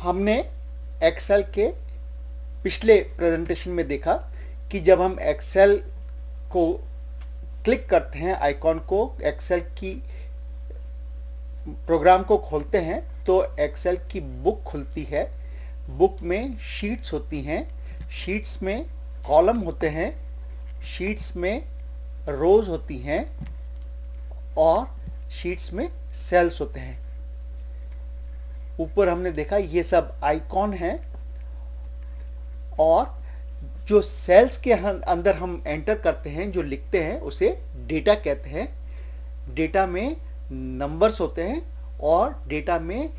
हमने एक्सेल के पिछले प्रेजेंटेशन में देखा कि जब हम एक्सेल को क्लिक करते हैं, आइकॉन को, एक्सेल की प्रोग्राम को खोलते हैं तो एक्सेल की बुक खुलती है। बुक में शीट्स होती हैं, शीट्स में कॉलम होते हैं, शीट्स में रोज होती हैं और शीट्स में सेल्स होते हैं। ऊपर हमने देखा ये सब आइकॉन हैं और जो सेल्स के अंदर हम एंटर करते हैं, जो लिखते हैं, उसे डेटा कहते हैं। डेटा में नंबर्स होते हैं और डेटा में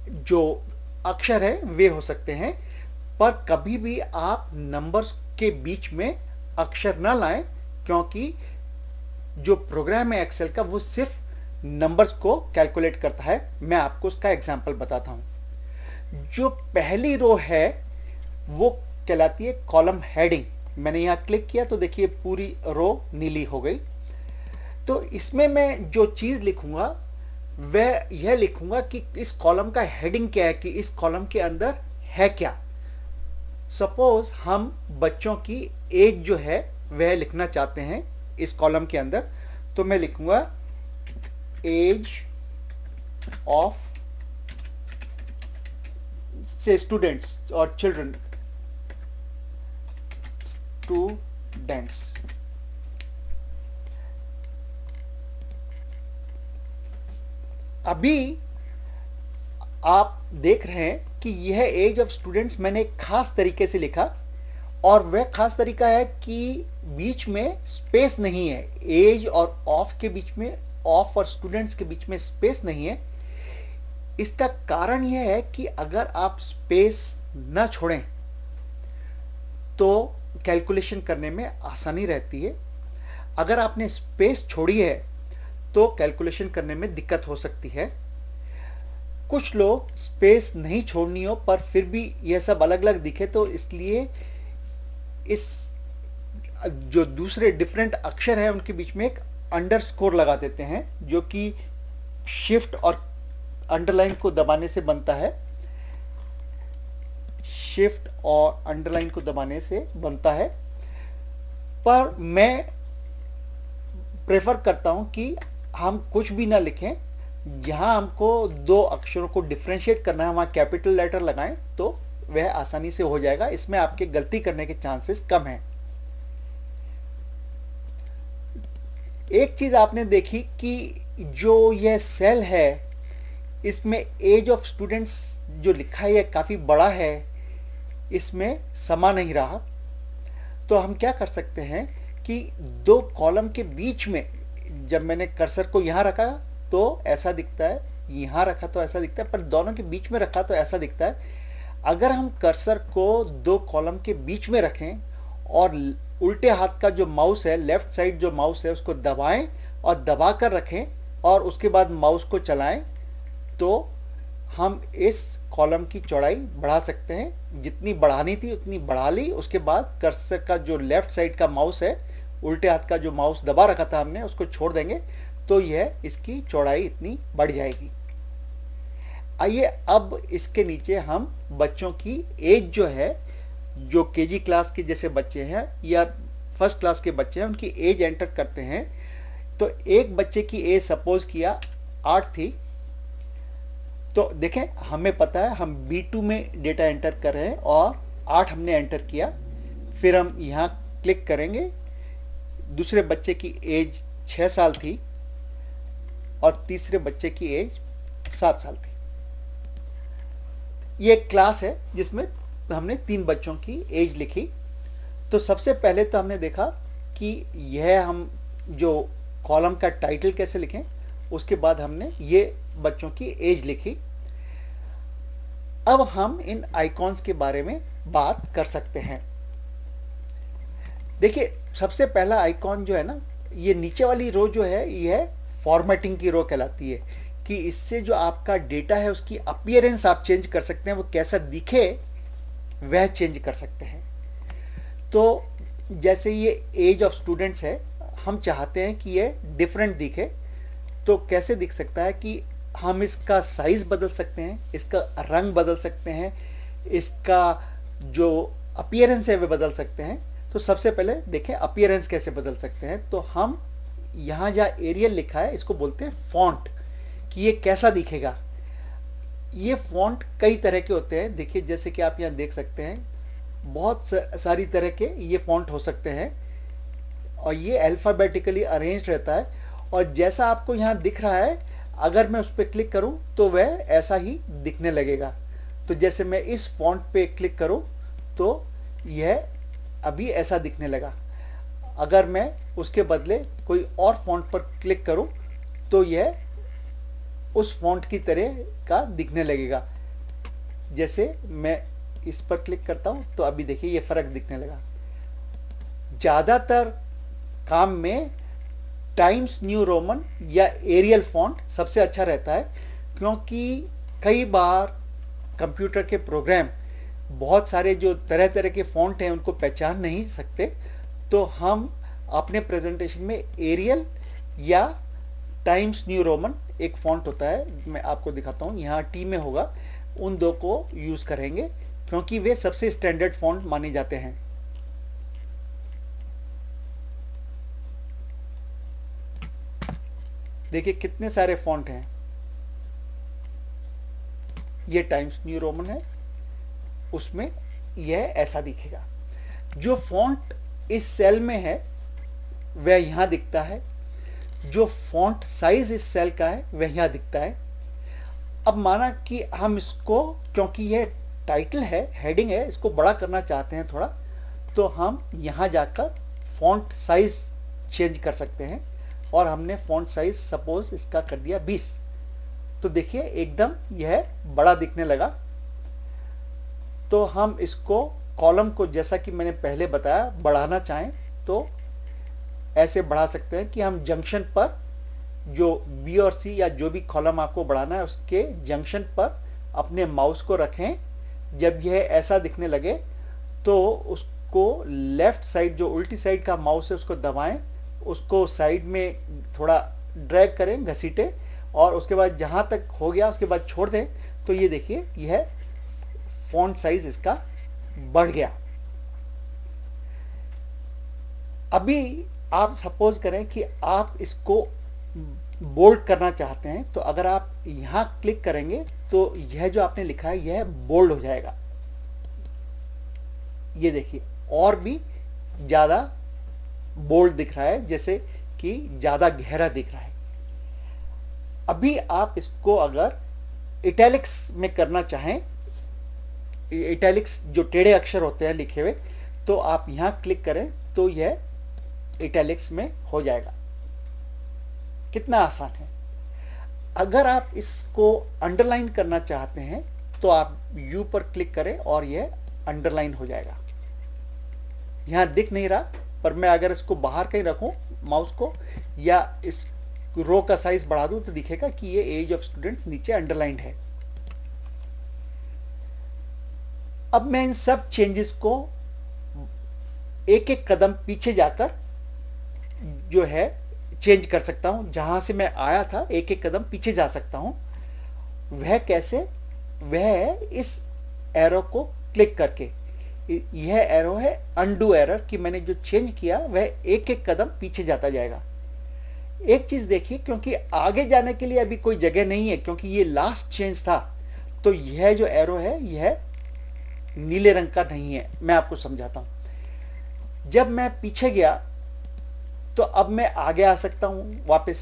जो अक्षर है वे हो सकते हैं, पर कभी भी आप नंबर्स के बीच में अक्षर ना लाएं, क्योंकि जो प्रोग्राम है एक्सेल का वो सिर्फ नंबर्स को कैलकुलेट करता है। मैं आपको उसका एग्जांपल बताता हूं। जो पहली रो है वो कहलाती है कॉलम हेडिंग। मैंने यहां क्लिक किया तो देखिए पूरी रो नीली हो गई। तो इसमें मैं जो चीज लिखूंगा वह यह लिखूंगा कि इस कॉलम का हेडिंग क्या है, कि इस कॉलम के अंदर है क्या। सपोज हम बच्चों की एज जो है वह लिखना चाहते हैं इस कॉलम के अंदर, तो मैं लिखूंगा एज ऑफ से स्टूडेंट्स और चिल्ड्रन, स्टूडेंट्स। अभी आप देख रहे हैं कि यह एज ऑफ स्टूडेंट्स मैंने एक खास तरीके से लिखा, और वह खास तरीका है कि बीच में स्पेस नहीं है। एज और ऑफ के बीच में, ऑफ और स्टूडेंट्स के बीच में स्पेस नहीं है। इसका कारण यह है कि अगर आप स्पेस ना छोड़ें तो कैलकुलेशन करने में आसानी रहती है। अगर आपने स्पेस छोड़ी है तो कैलकुलेशन करने में दिक्कत हो सकती है। कुछ लोग स्पेस नहीं छोड़नी हो पर फिर भी यह सब अलग अलग दिखे, तो इसलिए इस जो दूसरे डिफरेंट अक्षर हैं उनके बीच में एक अंडरस्कोर लगा देते हैं, जो कि शिफ्ट और अंडरलाइन को दबाने से बनता है। शिफ्ट और अंडरलाइन को दबाने से बनता है। पर मैं प्रेफर करता हूं कि हम कुछ भी ना लिखें। जहां हमको दो अक्षरों को डिफरेंशिएट करना है वहां कैपिटल लेटर लगाएं तो वह आसानी से हो जाएगा। इसमें आपके गलती करने के चांसेस कम हैं। एक चीज आपने देखी कि जो यह सेल है इसमें एज ऑफ स्टूडेंट्स जो लिखा है यह काफी बड़ा है, इसमें समा नहीं रहा। तो हम क्या कर सकते हैं कि दो कॉलम के बीच में, जब मैंने कर्सर को यहां रखा तो ऐसा दिखता है, यहां रखा तो ऐसा दिखता है, पर दोनों के बीच में रखा तो ऐसा दिखता है। अगर हम कर्सर को दो कॉलम के बीच में रखें और उल्टे हाथ का जो माउस है, लेफ्ट साइड जो माउस है, उसको दबाएं और दबा कर रखें और उसके बाद माउस को चलाएं, तो हम इस कॉलम की चौड़ाई बढ़ा सकते हैं। जितनी बढ़ानी थी उतनी बढ़ा ली। उसके बाद कर्सर का जो लेफ्ट साइड का माउस है, उल्टे हाथ का जो माउस दबा रखा था हमने, उसको छोड़ देंगे तो यह इसकी चौड़ाई इतनी बढ़ जाएगी। आइए अब इसके नीचे हम बच्चों की एज जो है, जो केजी क्लास के जैसे बच्चे हैं या फर्स्ट क्लास के बच्चे हैं, उनकी एज एंटर करते हैं। तो एक बच्चे की एज सपोज किया 8 थी, तो देखें हमें पता है हम B2 में डेटा एंटर कर रहे हैं और 8 हमने एंटर किया। फिर हम यहाँ क्लिक करेंगे। दूसरे बच्चे की एज 6 साल थी और तीसरे बच्चे की एज 7 साल थी। ये एक क्लास है जिसमें हमने 3 बच्चों की एज लिखी। तो सबसे पहले तो हमने देखा कि यह हम जो कॉलम का टाइटल कैसे लिखें, उसके बाद हमने ये बच्चों की एज लिखी। अब हम इन आइकॉन्स के बारे में बात कर सकते हैं। देखिए सबसे पहला आइकॉन जो है ना, ये नीचे वाली रो जो है यह फॉर्मेटिंग की रो कहलाती है, कि इससे जो आपका डेटा है उसकी अपीयरेंस आप चेंज कर सकते हैं, वो कैसा दिखे वह चेंज कर सकते हैं। तो जैसे ये एज ऑफ स्टूडेंट्स है, हम चाहते हैं कि ये डिफरेंट दिखे। तो कैसे दिख सकता है कि हम इसका साइज बदल सकते हैं, इसका रंग बदल सकते हैं, इसका जो अपीयरेंस है वे बदल सकते हैं। तो सबसे पहले देखें अपीयरेंस कैसे बदल सकते हैं। तो हम यहाँ जहाँ एरियल लिखा है इसको बोलते हैं फॉन्ट, कि ये कैसा दिखेगा। ये फॉन्ट कई तरह के होते हैं, देखिए जैसे कि आप यहाँ देख सकते हैं बहुत सारी तरह के ये फॉन्ट हो सकते हैं और ये अल्फ़ाबेटिकली अरेंज्ड रहता है। और जैसा आपको यहाँ दिख रहा है, अगर मैं उस पर क्लिक करूँ तो वह ऐसा ही दिखने लगेगा। तो जैसे मैं इस फॉन्ट पे क्लिक करूँ तो यह अभी ऐसा दिखने लगा। अगर मैं उसके बदले कोई और फॉन्ट पर क्लिक करूं तो यह उस फॉन्ट की तरह का दिखने लगेगा। जैसे मैं इस पर क्लिक करता हूं तो अभी देखिए ये फर्क दिखने लगा। ज़्यादातर काम में टाइम्स न्यू रोमन या एरियल फॉन्ट सबसे अच्छा रहता है, क्योंकि कई बार कंप्यूटर के प्रोग्राम बहुत सारे जो तरह तरह के फॉन्ट हैं उनको पहचान नहीं सकते। तो हम अपने प्रेजेंटेशन में एरियल या टाइम्स न्यू रोमन एक फॉन्ट होता है, मैं आपको दिखाता हूँ, यहाँ टी में होगा, उन दो को यूज़ करेंगे क्योंकि वे सबसे स्टैंडर्ड फॉन्ट माने जाते हैं। देखिए कितने सारे फॉन्ट हैं। ये टाइम्स न्यू रोमन है, उसमें यह ऐसा दिखेगा। जो फॉन्ट इस सेल में है वह यहां दिखता है, जो फॉन्ट साइज इस सेल का है वह यहां दिखता है। अब माना कि हम इसको, क्योंकि यह टाइटल है, हेडिंग है, इसको बड़ा करना चाहते हैं थोड़ा, तो हम यहां जाकर फॉन्ट साइज चेंज कर सकते हैं। और हमने फॉन्ट साइज सपोज इसका कर दिया 20। तो देखिए एकदम यह बड़ा दिखने लगा। तो हम इसको कॉलम को, जैसा कि मैंने पहले बताया, बढ़ाना चाहें तो ऐसे बढ़ा सकते हैं कि हम जंक्शन पर जो बी और सी या जो भी कॉलम आपको बढ़ाना है उसके जंक्शन पर अपने माउस को रखें। जब यह ऐसा दिखने लगे तो उसको लेफ्ट साइड, जो उल्टी साइड का माउस है, उसको दबाएं, उसको साइड में थोड़ा ड्रैग करें, घसीटें, और उसके बाद जहाँ तक हो गया उसके बाद छोड़ दें। तो ये देखिए यह फॉन्ट साइज इसका बढ़ गया। अभी आप सपोज करें कि आप इसको बोल्ड करना चाहते हैं, तो अगर आप यहां क्लिक करेंगे तो यह जो आपने लिखा है यह बोल्ड हो जाएगा। ये देखिए और भी ज्यादा बोल्ड दिख रहा है, जैसे कि ज्यादा गहरा दिख रहा है। अभी आप इसको अगर इटैलिक्स में करना चाहें, इटैलिक्स जो टेढ़े अक्षर होते हैं लिखे हुए, तो आप यहां क्लिक करें तो यह इटैलिक्स में हो जाएगा। कितना आसान है। अगर आप इसको अंडरलाइन करना चाहते हैं तो आप यू पर क्लिक करें और यह अंडरलाइन हो जाएगा। यहां दिख नहीं रहा, पर मैं अगर इसको बाहर कहीं रखूं माउस को या इस रो का साइज बढ़ा दूं तो दिखेगा कि ये एज ऑफ स्टूडेंट्स नीचे अंडरलाइंड है। अब मैं इन सब चेंजेस को एक एक कदम पीछे जाकर जो है चेंज कर सकता हूं। जहां से मैं आया था एक एक कदम पीछे जा सकता हूं। वह कैसे? वह इस एरो को क्लिक करके। यह एरो है अनडू एरर, कि मैंने जो चेंज किया वह एक एक कदम पीछे जाता जाएगा। एक चीज देखिए, क्योंकि आगे जाने के लिए अभी कोई जगह नहीं है, क्योंकि ये लास्ट चेंज था, तो यह जो एरो है यह नीले रंग का नहीं है। मैं आपको समझाता हूं। जब मैं पीछे गया तो अब मैं आगे आ सकता हूं वापस,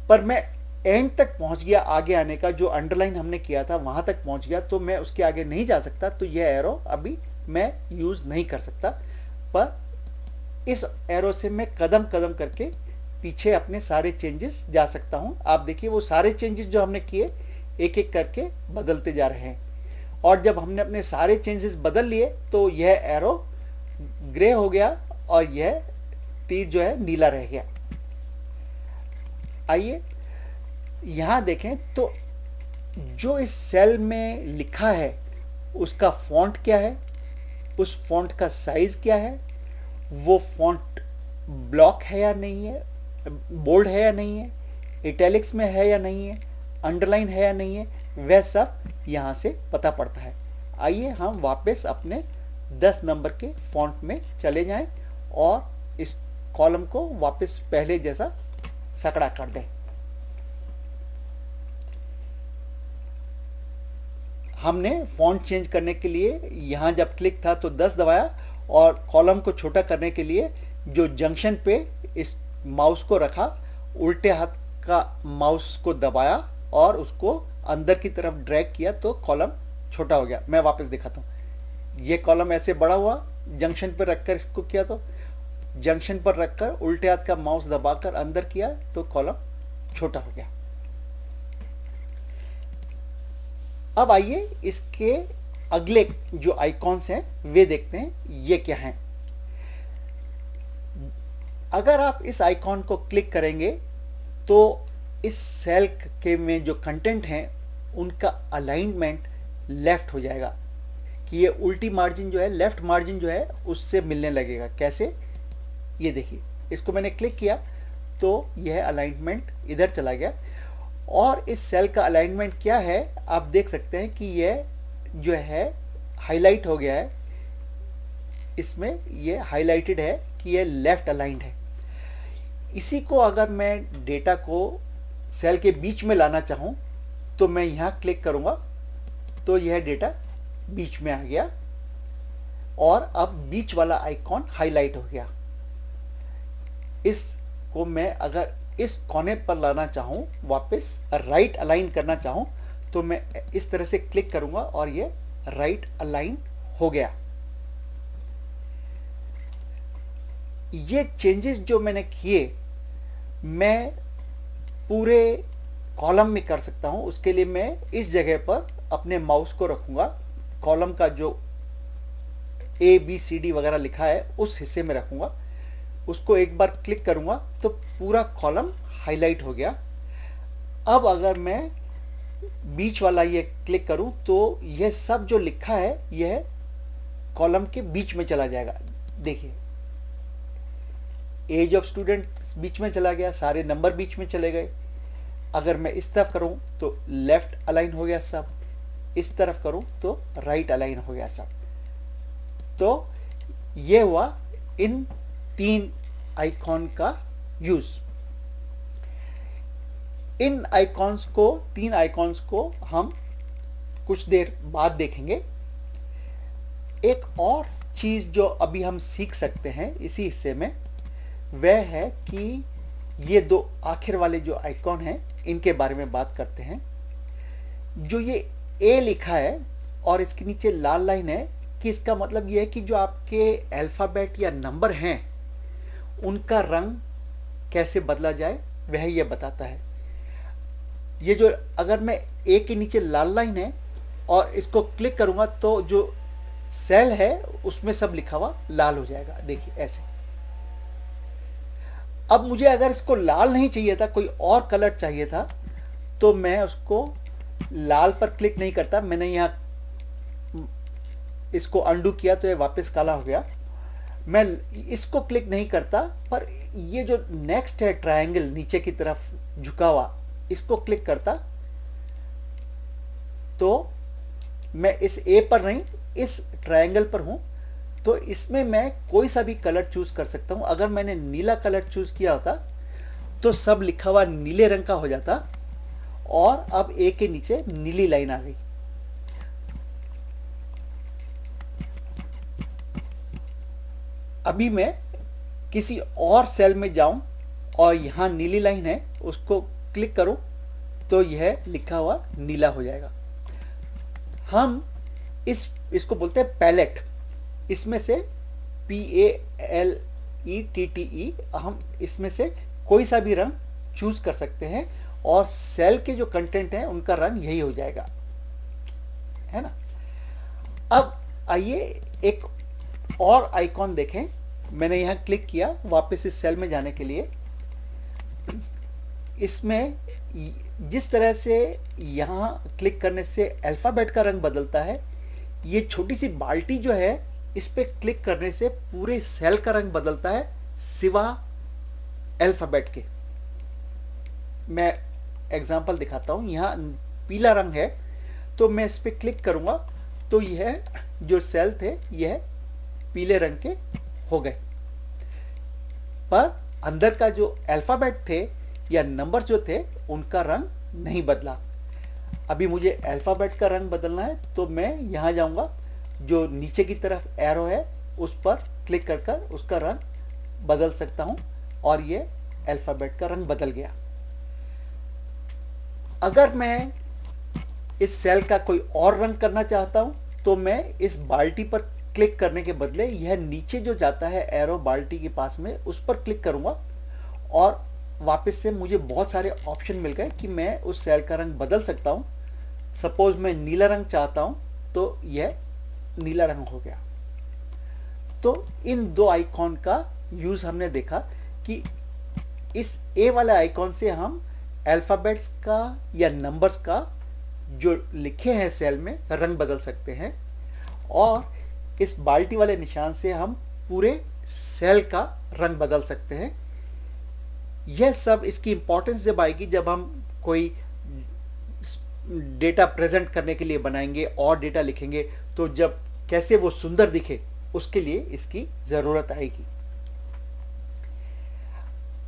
पर मैं एंड तक पहुंच गया। आगे आने का जो अंडरलाइन हमने किया था वहां तक पहुंच गया, तो मैं उसके आगे नहीं जा सकता। तो यह एरो अभी मैं यूज नहीं कर सकता, पर इस एरो से मैं कदम कदम करके पीछे अपने सारे चेंजेस जा सकता हूं। आप देखिए वो सारे चेंजेस जो हमने किए एक एक करके बदलते जा रहे हैं। और जब हमने अपने सारे चेंजेस बदल लिए तो यह एरो ग्रे हो गया और यह तीर जो है नीला रह गया। आइए यहां देखें तो जो इस सेल में लिखा है उसका फॉन्ट क्या है, उस फॉन्ट का साइज क्या है, वो फॉन्ट ब्लॉक है या नहीं है, बोल्ड है या नहीं है, इटैलिक्स में है या नहीं है, अंडरलाइन है या नहीं है, वह सब यहाँ से पता पड़ता है। आइए हम वापस अपने 10 नंबर के फॉन्ट में चले जाएं और इस कॉलम को वापस पहले जैसा सकड़ा कर दें। हमने फॉन्ट चेंज करने के लिए यहाँ जब क्लिक था तो 10 दबाया, और कॉलम को छोटा करने के लिए जो जंक्शन पे इस माउस को रखा, उल्टे हाथ का माउस को दबाया और उसको अंदर की तरफ ड्रैग किया तो कॉलम छोटा हो गया। मैं वापस दिखाता हूँ। ये कॉलम ऐसे बड़ा हुआ, जंक्शन पर रखकर इसको किया तो जंक्शन पर रखकर उल्टे हाथ का माउस दबाकर अंदर किया तो कॉलम छोटा हो गया। अब आइए इसके अगले जो आइकॉन्स हैं वे देखते हैं, ये क्या हैं। अगर आप इस आइकॉन को क्लिक करेंगे तो इस सेल के में जो कंटेंट हैं उनका अलाइनमेंट लेफ्ट हो जाएगा, कि ये उल्टी मार्जिन जो है, लेफ्ट मार्जिन जो है उससे मिलने लगेगा। कैसे, ये देखिए, इसको मैंने क्लिक किया तो यह अलाइनमेंट इधर चला गया। और इस सेल का अलाइनमेंट क्या है आप देख सकते हैं कि यह जो है हाईलाइट हो गया है, इसमें ये हाईलाइटेड है कि यह लेफ्ट अलाइंड है। इसी को अगर मैं डेटा को सेल के बीच में लाना चाहूँ तो मैं यहाँ क्लिक करूँगा तो यह डेटा बीच में आ गया और अब बीच वाला आइकॉन हाईलाइट हो गया। इसको मैं अगर इस कोने पर लाना चाहूँ, वापस राइट अलाइन करना चाहूँ, तो मैं इस तरह से क्लिक करूँगा और ये राइट अलाइन हो गया। ये चेंजेस जो मैंने किए मैं पूरे कॉलम में कर सकता हूँ। उसके लिए मैं इस जगह पर अपने माउस को रखूँगा, कॉलम का जो ABCD वगैरह लिखा है उस हिस्से में रखूँगा, उसको एक बार क्लिक करूँगा तो पूरा कॉलम हाईलाइट हो गया। अब अगर मैं बीच वाला ये क्लिक करूँ तो यह सब जो लिखा है यह कॉलम के बीच में चला जाएगा। देखिए, एज ऑफ स्टूडेंट बीच में चला गया, सारे नंबर बीच में चले गए। अगर मैं इस तरफ करूं तो लेफ्ट अलाइन हो गया सब, इस तरफ करूं तो राइट अलाइन हो गया सब। तो ये हुआ इन 3 आइकॉन का यूज। इन आइकॉन्स को, 3 आइकॉन्स को हम कुछ देर बाद देखेंगे। एक और चीज जो अभी हम सीख सकते हैं इसी हिस्से में, वह है कि ये 2 आखिर वाले जो आइकॉन हैं इनके बारे में बात करते हैं। जो ये ए लिखा है और इसके नीचे लाल लाइन है, कि इसका मतलब ये है कि जो आपके अल्फ़ाबेट या नंबर हैं उनका रंग कैसे बदला जाए वह ये बताता है। ये जो, अगर मैं ए के नीचे लाल लाइन है और इसको क्लिक करूंगा तो जो सेल है उसमें सब लिखा हुआ लाल हो जाएगा। देखिए ऐसे। अब मुझे अगर इसको लाल नहीं चाहिए था, कोई और कलर चाहिए था, तो मैं उसको लाल पर क्लिक नहीं करता। मैंने यहाँ इसको अंडू किया तो ये वापस काला हो गया। मैं इसको क्लिक नहीं करता, पर ये जो नेक्स्ट है ट्रायंगल नीचे की तरफ झुका हुआ, इसको क्लिक करता तो मैं इस ए पर नहीं, इस ट्रायंगल पर हूं, तो इसमें मैं कोई सा भी कलर चूज कर सकता हूं। अगर मैंने नीला कलर चूज किया होता तो सब लिखा हुआ नीले रंग का हो जाता और अब ए के नीचे नीली लाइन आ गई। अभी मैं किसी और सेल में जाऊं और यहां नीली लाइन है, उसको क्लिक करूं तो यह लिखा हुआ नीला हो जाएगा। हम इसको बोलते हैं पैलेट। इसमें से PALETTE, हम इसमें से कोई सा भी रंग चूज कर सकते हैं और सेल के जो कंटेंट है उनका रंग यही हो जाएगा, है ना। अब आइए एक और आइकॉन देखें। मैंने यहां क्लिक किया वापस इस सेल में जाने के लिए। इसमें जिस तरह से यहां क्लिक करने से अल्फाबेट का रंग बदलता है, ये छोटी सी बाल्टी जो है इस पे क्लिक करने से पूरे सेल का रंग बदलता है सिवा अल्फाबेट के। मैं एग्जांपल दिखाता हूँ। यहाँ पीला रंग है तो मैं इस पर क्लिक करूँगा तो यह जो सेल थे यह पीले रंग के हो गए, पर अंदर का जो अल्फ़ाबेट थे या नंबर जो थे उनका रंग नहीं बदला। अभी मुझे अल्फ़ाबेट का रंग बदलना है तो मैं यहाँ जाऊँगा, जो नीचे की तरफ एरो है उस पर क्लिक कर कर उसका रंग बदल सकता हूँ और ये अल्फ़ाबेट का रंग बदल गया। अगर मैं इस सेल का कोई और रंग करना चाहता हूँ तो मैं इस बाल्टी पर क्लिक करने के बदले यह नीचे जो जाता है एरो बाल्टी के पास में उस पर क्लिक करूँगा और वापस से मुझे बहुत सारे ऑप्शन मिल गए कि मैं उस सेल का रंग बदल सकता हूँ। सपोज मैं नीला रंग चाहता हूँ तो यह नीला रंग हो गया। तो इन दो आइकॉन का यूज़ हमने देखा कि इस ए वाले आइकॉन से हम अल्फ़ाबेट्स का या नंबर्स का जो लिखे हैं सेल में रंग बदल सकते हैं, और इस बाल्टी वाले निशान से हम पूरे सेल का रंग बदल सकते हैं। यह सब इसकी इंपॉर्टेंस जब आएगी जब हम कोई डेटा प्रेजेंट करने के लिए बनाएंगे और डेटा लिखेंगे तो जब कैसे वो सुंदर दिखे उसके लिए इसकी ज़रूरत आएगी।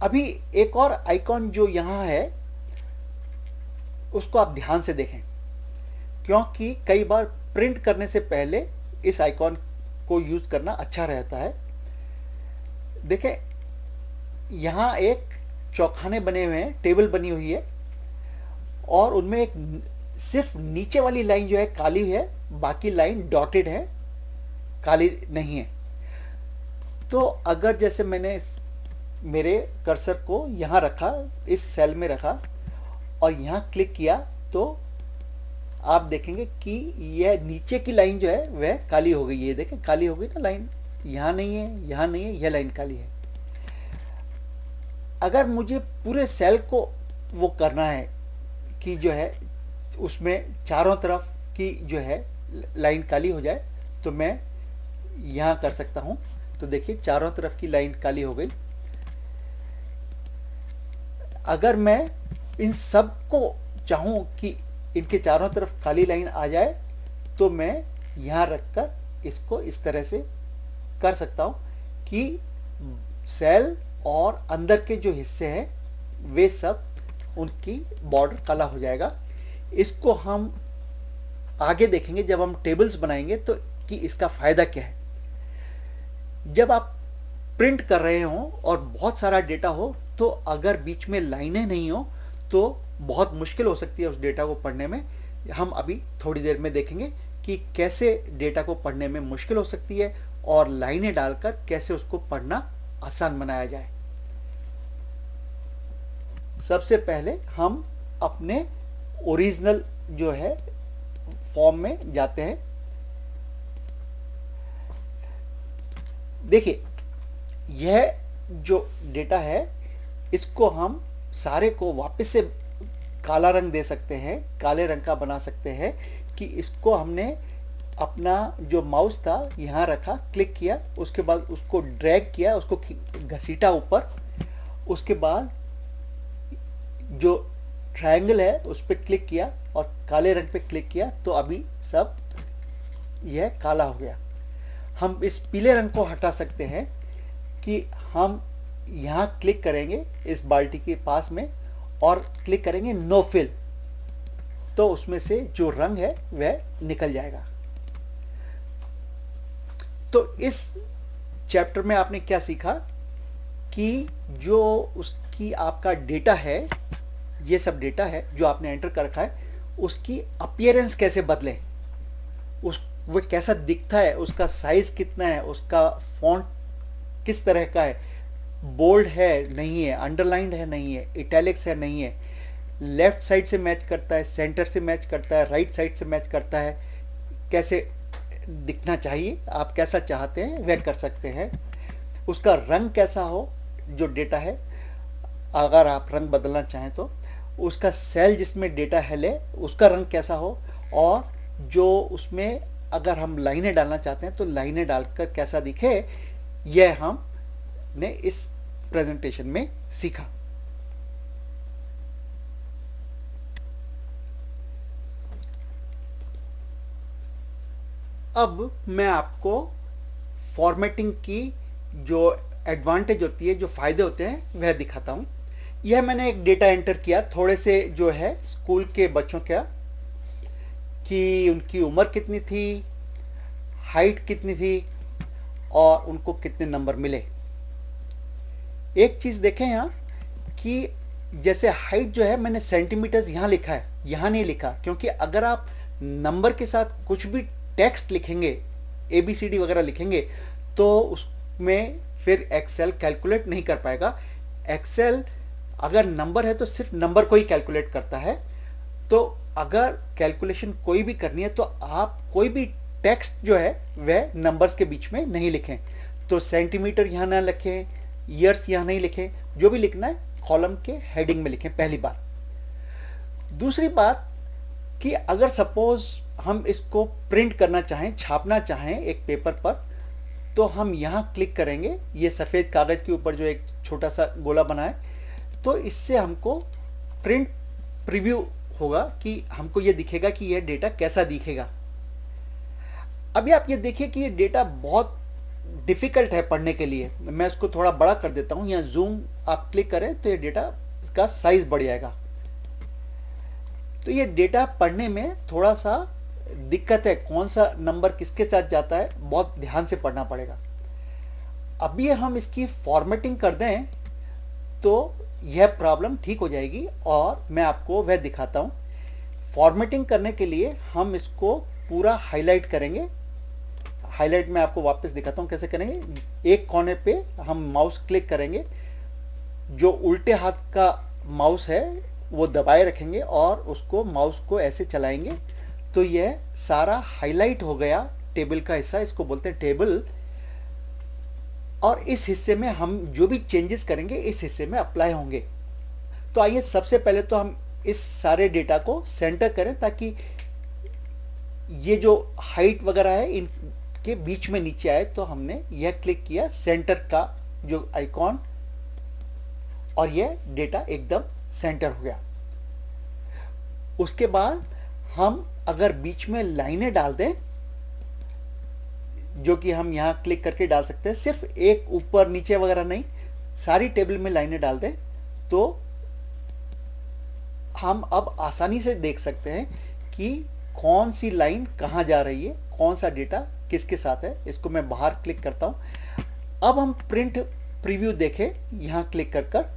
अभी एक और आइकॉन जो यहाँ है उसको आप ध्यान से देखें, क्योंकि कई बार प्रिंट करने से पहले इस आइकॉन को यूज़ करना अच्छा रहता है। देखें, यहाँ एक चौखाने बने हुए हैं, टेबल बनी हुई है और उनमें एक सिर्फ नीचे वाली लाइन जो है काली है, बाकी लाइन डॉटेड है, काली नहीं है। तो अगर जैसे मैंने मेरे कर्सर को यहाँ रखा, इस सेल में रखा और यहाँ क्लिक किया तो आप देखेंगे कि यह नीचे की लाइन जो है वह काली हो गई है। देखें काली हो गई ना लाइन, यहाँ नहीं है, यहाँ नहीं है, यह लाइन काली है। अगर मुझे पूरे सेल को वो करना है कि जो है उसमें चारों तरफ की जो है लाइन काली हो जाए तो मैं यहाँ कर सकता हूँ। तो देखिए चारों तरफ की लाइन काली हो गई। अगर मैं इन सब को चाहूँ कि इनके चारों तरफ काली लाइन आ जाए तो मैं यहाँ रखकर इसको इस तरह से कर सकता हूँ कि सेल और अंदर के जो हिस्से हैं वे सब उनकी बॉर्डर काला हो जाएगा। इसको हम आगे देखेंगे जब हम टेबल्स बनाएंगे तो कि इसका फ़ायदा क्या है। जब आप प्रिंट कर रहे हो और बहुत सारा डेटा हो तो अगर बीच में लाइनें नहीं हो तो बहुत मुश्किल हो सकती है उस डेटा को पढ़ने में। हम अभी थोड़ी देर में देखेंगे कि कैसे डेटा को पढ़ने में मुश्किल हो सकती है और लाइनें डालकर कैसे उसको पढ़ना आसान बनाया जाए। सबसे पहले हम अपने ओरिजिनल जो है फॉर्म में जाते हैं। देखिए यह जो डेटा है इसको हम सारे को वापस से काला रंग दे सकते हैं, काले रंग का बना सकते हैं कि इसको हमने अपना जो माउस था यहाँ रखा, क्लिक किया, उसके बाद उसको ड्रैग किया, उसको घसीटा ऊपर, उसके बाद जो ट्रायंगल है उस पर क्लिक किया और काले रंग पे क्लिक किया तो अभी सब यह काला हो गया। हम इस पीले रंग को हटा सकते हैं कि हम यहाँ क्लिक करेंगे इस बाल्टी के पास में और क्लिक करेंगे नो फिल, तो उसमें से जो रंग है वह निकल जाएगा। तो इस चैप्टर में आपने क्या सीखा कि जो उसकी आपका डेटा है, ये सब डेटा है जो आपने एंटर कर रखा है, उसकी अपीयरेंस कैसे बदलें, उस वो कैसा दिखता है, उसका साइज कितना है, उसका फॉन्ट किस तरह का है, बोल्ड है नहीं है, अंडरलाइंड है नहीं है, इटैलिक्स है नहीं है, लेफ्ट साइड से मैच करता है, सेंटर से मैच करता है, राइट साइड से मैच करता है, कैसे दिखना चाहिए, आप कैसा चाहते हैं वह कर सकते हैं। उसका रंग कैसा हो जो डेटा है, अगर आप रंग बदलना चाहें तो उसका सेल जिसमें डेटा है ले उसका रंग कैसा हो, और जो उसमें अगर हम लाइनें डालना चाहते हैं तो लाइनें डालकर कैसा दिखे, यह हमने इस प्रेजेंटेशन में सीखा। अब मैं आपको फॉर्मेटिंग की जो एडवांटेज होती है, जो फ़ायदे होते हैं, वह दिखाता हूँ। यह मैंने एक डेटा एंटर किया थोड़े से जो है स्कूल के बच्चों का, कि उनकी उम्र कितनी थी, हाइट कितनी थी और उनको कितने नंबर मिले। एक चीज़ देखें यहाँ कि जैसे हाइट जो है मैंने सेंटीमीटर्स यहाँ लिखा है, यहाँ नहीं लिखा, क्योंकि अगर आप नंबर के साथ कुछ भी टेक्स्ट लिखेंगे, ABCD वगैरह लिखेंगे, तो उसमें फिर एक्सेल कैलकुलेट नहीं कर पाएगा। एक्सेल अगर नंबर है तो सिर्फ नंबर को ही कैलकुलेट करता है। तो अगर कैलकुलेशन कोई भी करनी है तो आप कोई भी टेक्स्ट जो है वह नंबर्स के बीच में नहीं लिखें। तो सेंटीमीटर यहाँ ना लिखें, ईयर्स यहाँ नहीं लिखें, जो भी लिखना है कॉलम के हेडिंग में लिखें, पहली बात। दूसरी बात कि अगर सपोज हम इसको प्रिंट करना चाहें, छापना चाहें एक पेपर पर, तो हम यहाँ क्लिक करेंगे, ये सफ़ेद कागज़ के ऊपर जो एक छोटा सा गोला बना है, तो इससे हमको प्रिंट प्रीव्यू होगा कि हमको ये दिखेगा कि यह डेटा कैसा दिखेगा। अभी आप ये देखिए कि ये डेटा बहुत डिफ़िकल्ट है पढ़ने के लिए। मैं इसको थोड़ा बड़ा कर देता हूँ, यहाँ जूम आप क्लिक करें तो ये डेटा इसका साइज़ बढ़ जाएगा। तो ये डेटा पढ़ने में थोड़ा सा दिक्कत है, कौन सा नंबर किसके साथ जाता है, बहुत ध्यान से पढ़ना पड़ेगा। अभी हम इसकी फॉर्मेटिंग कर दें तो यह प्रॉब्लम ठीक हो जाएगी और मैं आपको वह दिखाता हूँ। फॉर्मेटिंग करने के लिए हम इसको पूरा हाईलाइट करेंगे। हाईलाइट मैं आपको वापस दिखाता हूँ कैसे करेंगे। एक कोने पे हम माउस क्लिक करेंगे, जो उल्टे हाथ का माउस है वो दबाए रखेंगे और उसको माउस को ऐसे चलाएंगे तो यह सारा हाईलाइट हो गया टेबल का हिस्सा, इसको बोलते हैं टेबल। और इस हिस्से में हम जो भी चेंजेस करेंगे इस हिस्से में अप्लाई होंगे। तो आइए सबसे पहले तो हम इस सारे डेटा को सेंटर करें ताकि ये जो हाइट वगैरह है इनके बीच में नीचे आए। तो हमने यह क्लिक किया सेंटर का जो आइकॉन, और यह डेटा एकदम सेंटर हो गया। उसके बाद हम अगर बीच में लाइनें डाल दें, जो कि हम यहाँ क्लिक करके डाल सकते हैं, सिर्फ एक ऊपर नीचे वगैरह नहीं, सारी टेबल में लाइनें डाल दें, तो हम अब आसानी से देख सकते हैं कि कौन सी लाइन कहाँ जा रही है, कौन सा डेटा किसके साथ है। इसको मैं बाहर क्लिक करता हूँ। अब हम प्रिंट प्रीव्यू देखें यहाँ क्लिक कर कर,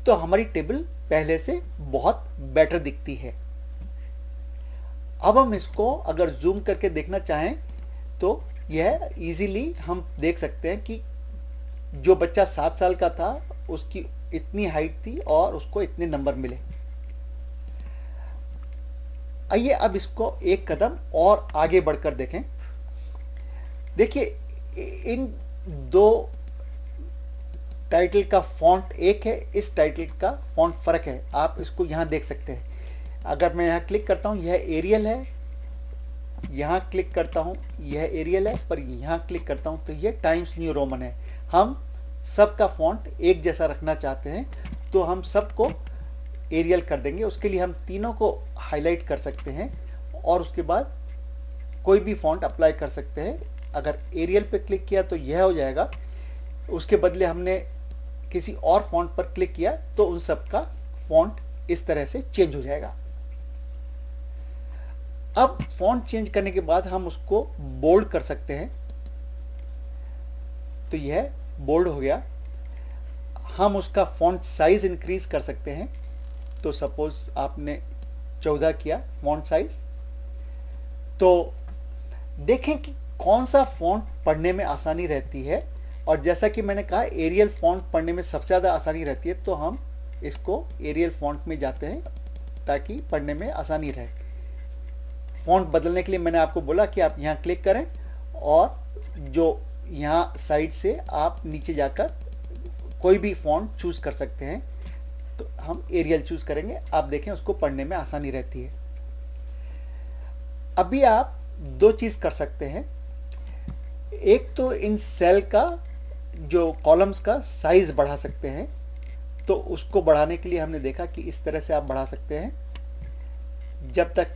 तो हमारी टेबल पहले से बहुत बेटर दिखती है। अब हम इसको अगर जूम करके देखना चाहें तो यह इजीली हम देख सकते हैं कि जो बच्चा 7 साल का था उसकी इतनी हाइट थी और उसको इतने नंबर मिले। आइए अब इसको एक कदम और आगे बढ़कर देखें। देखिए इन दो टाइटल का फॉन्ट एक है, इस टाइटल का फॉन्ट फर्क है, आप इसको यहाँ देख सकते हैं। अगर मैं यहाँ क्लिक करता हूँ यह एरियल है, यहाँ क्लिक करता हूँ यह एरियल है, पर यहाँ क्लिक करता हूँ तो यह टाइम्स न्यू रोमन है। हम सबका फॉन्ट एक जैसा रखना चाहते हैं तो हम सबको एरियल कर देंगे। उसके लिए हम तीनों को हाईलाइट कर सकते हैं और उसके बाद कोई भी फॉन्ट अप्लाई कर सकते हैं। अगर एरियल पे क्लिक किया तो यह हो जाएगा, उसके बदले हमने किसी और फॉन्ट पर क्लिक किया तो उन सब का फॉन्ट इस तरह से चेंज हो जाएगा। अब फॉन्ट चेंज करने के बाद हम उसको बोल्ड कर सकते हैं, तो यह बोल्ड हो गया। हम उसका फॉन्ट साइज इंक्रीज कर सकते हैं, तो सपोज आपने 14 किया फॉन्ट साइज, तो देखें कि कौन सा फॉन्ट पढ़ने में आसानी रहती है। और जैसा कि मैंने कहा एरियल फॉन्ट पढ़ने में सबसे ज़्यादा आसानी रहती है, तो हम इसको एरियल फॉन्ट में जाते हैं ताकि पढ़ने में आसानी रहे। फॉन्ट बदलने के लिए मैंने आपको बोला कि आप यहाँ क्लिक करें और जो यहाँ साइड से आप नीचे जाकर कोई भी फॉन्ट चूज़ कर सकते हैं। तो हम एरियल चूज़ करेंगे, आप देखें उसको पढ़ने में आसानी रहती है। अभी आप दो चीज़ कर सकते हैं, एक तो इन सेल का जो कॉलम्स का साइज बढ़ा सकते हैं, तो उसको बढ़ाने के लिए हमने देखा कि इस तरह से आप बढ़ा सकते हैं जब तक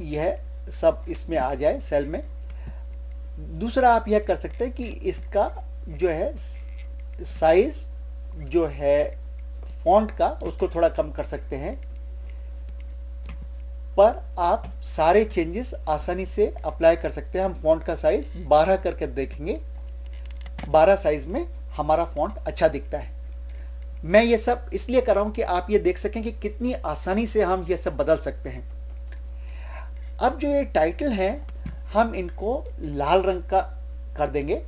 यह सब इसमें आ जाए सेल में। दूसरा आप यह कर सकते हैं कि इसका जो है साइज जो है फॉन्ट का उसको थोड़ा कम कर सकते हैं, पर आप सारे चेंजेस आसानी से अप्लाई कर सकते हैं। हम फॉन्ट का साइज 12 करके देखेंगे, 12 साइज में हमारा फॉन्ट अच्छा दिखता है। मैं ये सब इसलिए कर रहा हूं कि आप ये देख सकें कि कितनी आसानी से हम ये सब बदल सकते हैं। अब जो ये टाइटल है हम इनको लाल रंग का कर देंगे।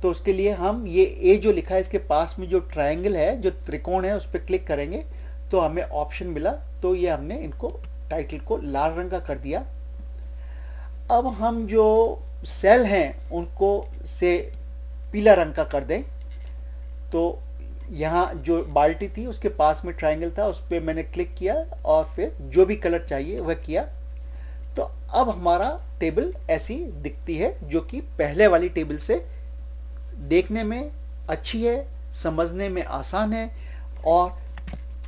तो उसके लिए हम ये ए जो लिखा है इसके पास में जो ट्रायंगल है, जो त्रिकोण है, उस पर क्लिक करेंगे तो हमें ऑप्शन मिला। तो ये हमने इनको टाइटल को लाल रंग का कर दिया। अब हम जो सेल हैं उनको से पीला रंग का कर दें। तो यहाँ जो बाल्टी थी उसके पास में ट्रायंगल था, उस पर मैंने क्लिक किया और फिर जो भी कलर चाहिए वह किया। तो अब हमारा टेबल ऐसी दिखती है, जो कि पहले वाली टेबल से देखने में अच्छी है, समझने में आसान है और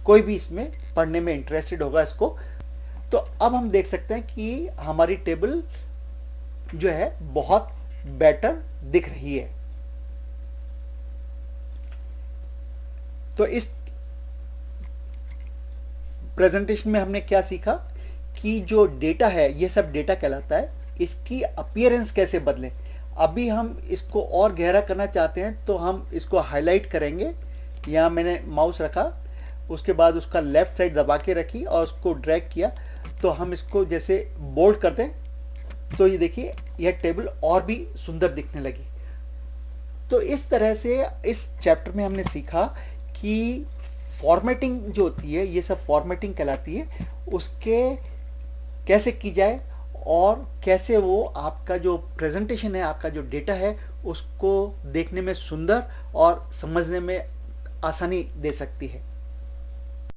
कोई भी इसमें पढ़ने में इंटरेस्टेड होगा इसको। तो अब हम देख सकते हैं कि हमारी टेबल जो है बहुत बेटर दिख रही है। तो इस प्रेजेंटेशन में हमने क्या सीखा कि जो डेटा है, ये सब डेटा कहलाता है, इसकी अपीयरेंस कैसे बदलें। अभी हम इसको और गहरा करना चाहते हैं तो हम इसको हाईलाइट करेंगे। यहाँ मैंने माउस रखा, उसके बाद उसका लेफ्ट साइड दबा के रखी और उसको ड्रैग किया, तो हम इसको जैसे बोल्ड कर दें तो ये देखिए यह टेबल और भी सुंदर दिखने लगी। तो इस तरह से इस चैप्टर में हमने सीखा कि फॉर्मेटिंग जो होती है, ये सब फॉर्मेटिंग कहलाती है, उसके कैसे की जाए और कैसे वो आपका जो प्रेजेंटेशन है, आपका जो डेटा है, उसको देखने में सुंदर और समझने में आसानी दे सकती है।